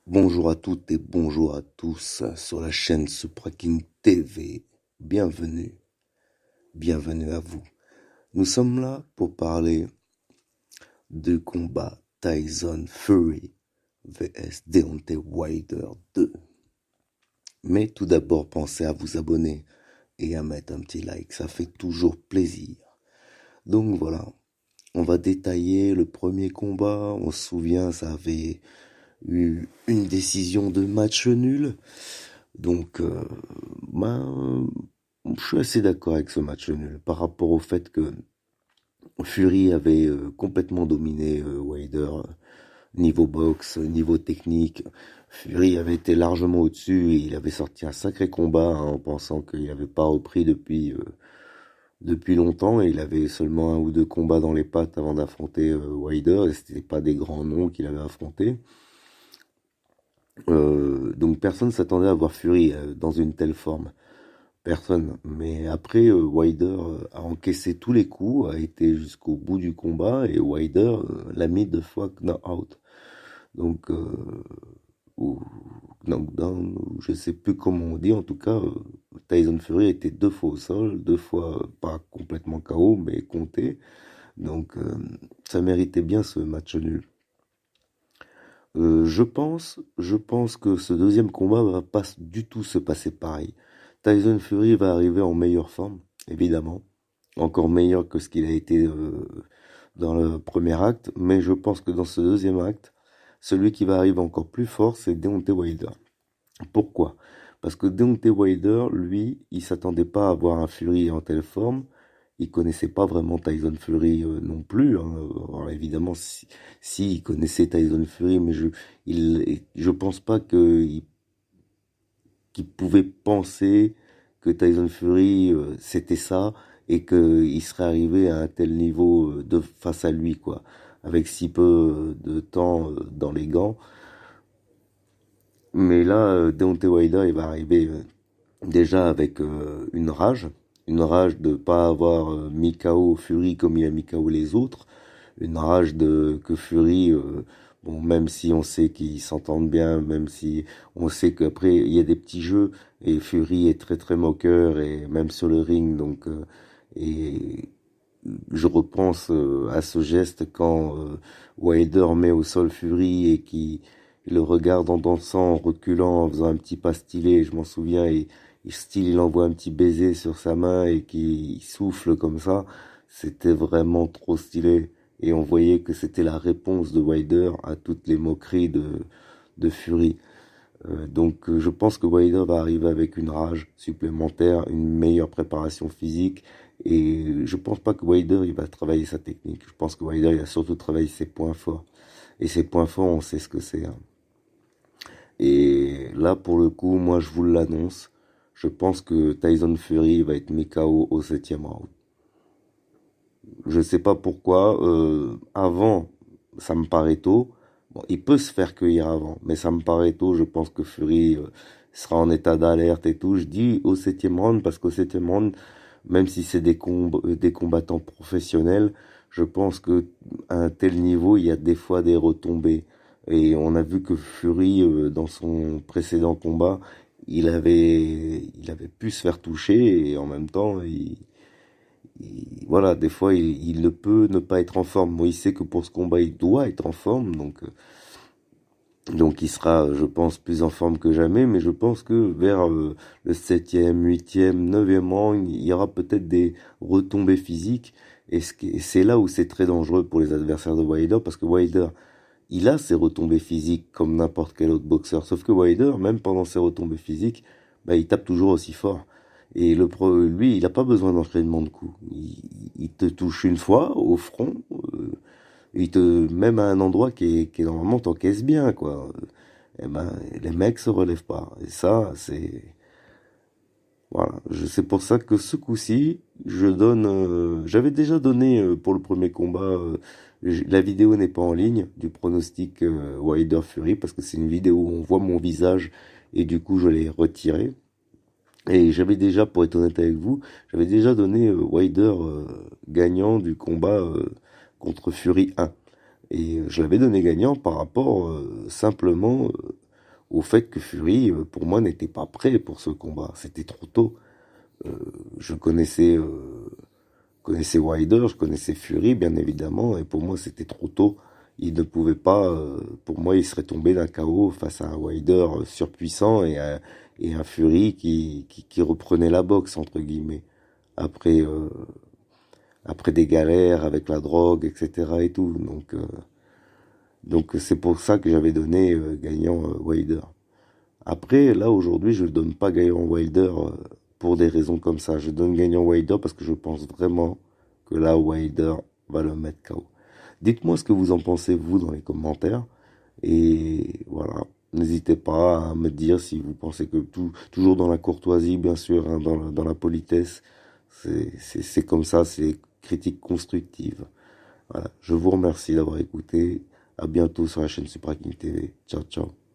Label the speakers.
Speaker 1: Bonjour à toutes et bonjour à tous sur la chaîne Supra King TV. Bienvenue, bienvenue à vous. Nous sommes là pour parler du combat Tyson Fury vs Deontay Wilder 2. Mais tout d'abord, pensez à vous abonner et à mettre un petit like, ça fait toujours plaisir. Donc voilà, on va détailler le premier combat. On se souvient, ça avait eu une décision de match nul. Donc, ben, je suis assez d'accord avec ce match nul par rapport au fait que Fury avait complètement dominé Wilder niveau boxe, niveau technique. Fury avait été largement au-dessus et il avait sorti un sacré combat en pensant qu'il n'avait pas repris depuis longtemps et il avait seulement un ou deux combats dans les pattes avant d'affronter Wilder et c'était pas des grands noms qu'il avait affrontés. Donc personne s'attendait à voir Fury dans une telle forme. Personne. Mais après, Wilder a encaissé tous les coups, a été jusqu'au bout du combat et Wilder l'a mis 2 fois knock-out. Donc, ou knockdown, ou je sais plus comment on dit. En tout cas, Tyson Fury était 2 fois au sol, 2 fois pas complètement KO, mais compté. Donc, ça méritait bien ce match nul. Je pense que ce deuxième combat va pas du tout se passer pareil. Tyson Fury va arriver en meilleure forme, évidemment, encore meilleur que ce qu'il a été dans le premier acte, mais je pense que dans ce deuxième acte, celui qui va arriver encore plus fort, c'est Deontay Wilder. Pourquoi? Parce que Deontay Wilder, lui, il s'attendait pas à avoir un Fury en telle forme. Il connaissait pas vraiment Tyson Fury non plus, hein. Alors évidemment, si il connaissait Tyson Fury, mais je pense pas qu'il pouvait penser que Tyson Fury c'était ça et qu'il serait arrivé à un tel niveau de face à lui, quoi, avec si peu de temps dans les gants. Mais là, Deontay Wilder, il va arriver déjà avec une rage de pas avoir mis KO Fury comme il a mis KO les autres, une rage de que Fury, bon, même si on sait qu'ils s'entendent bien, même si on sait qu'après il y a des petits jeux et Fury est très très moqueur et même sur le ring, donc et je repense à ce geste quand Wilder met au sol Fury et qui le regarde en dansant, en reculant, en faisant un petit pas stylé. Je m'en souviens, style, il envoie un petit baiser sur sa main et qui souffle comme ça. C'était vraiment trop stylé. Et on voyait que c'était la réponse de Wilder à toutes les moqueries de Fury. Donc je pense que Wilder va arriver avec une rage supplémentaire, une meilleure préparation physique et je pense pas que Wilder il va travailler sa technique. Je pense que Wilder il a surtout travaillé ses points forts et ses points forts on sait ce que c'est, hein. Et là pour le coup moi je vous l'annonce, je pense que Tyson Fury va être mis KO au 7e round. Je sais pas pourquoi. Avant, ça me paraît tôt. Bon, il peut se faire cueillir avant, mais ça me paraît tôt. Je pense que Fury sera en état d'alerte et tout. Je dis au 7e round parce qu'au 7e round, même si c'est des combattants professionnels, je pense que à un tel niveau, il y a des fois des retombées. Et on a vu que Fury, dans son précédent combat, il avait pu se faire toucher et en même temps, voilà, des fois, il ne peut ne pas être en forme. Moi, il sait que pour ce combat, il doit être en forme, donc il sera, je pense, plus en forme que jamais. Mais je pense que vers le 7e, 8e, 9e round, il y aura peut-être des retombées physiques. Et c'est là où c'est très dangereux pour les adversaires de Wilder, parce que Wilder, il a ses retombées physiques comme n'importe quel autre boxeur. Sauf que Wilder, même pendant ses retombées physiques, bah, il tape toujours aussi fort. Et lui, il n'a pas besoin d'enchaînement de coups. Il te touche une fois au front, même à un endroit qui est normalement t'encaisse bien, quoi. Eh ben, les mecs se relèvent pas. Et ça, voilà. C'est pour ça que ce coup-ci, j'avais déjà donné pour le premier combat. La vidéo n'est pas en ligne du pronostic Wilder Fury parce que c'est une vidéo où on voit mon visage et du coup je l'ai retiré. Et j'avais déjà, pour être honnête avec vous, j'avais déjà donné Wilder gagnant du combat contre Fury 1. Et je l'avais donné gagnant par rapport simplement au fait que Fury, pour moi, n'était pas prêt pour ce combat. C'était trop tôt. Je connaissais Wilder, je connaissais Fury, bien évidemment, et pour moi, c'était trop tôt. Il ne pouvait pas, pour moi, il serait tombé d'un KO face à un Wilder surpuissant et un Fury qui reprenait la boxe, entre guillemets, après, après des galères avec la drogue, etc. et tout. Donc c'est pour ça que j'avais donné gagnant Wilder. Après, là, aujourd'hui, je ne donne pas gagnant Wilder pour des raisons comme ça. Je donne gagnant Wilder parce que je pense vraiment que là, Wilder va le mettre KO. Dites-moi ce que vous en pensez, vous, dans les commentaires. Et voilà, n'hésitez pas à me dire si vous pensez que toujours dans la courtoisie, bien sûr, hein, dans la politesse, c'est comme ça, c'est critique constructive. Voilà, je vous remercie d'avoir écouté. À bientôt sur la chaîne Supra King TV. Ciao, ciao.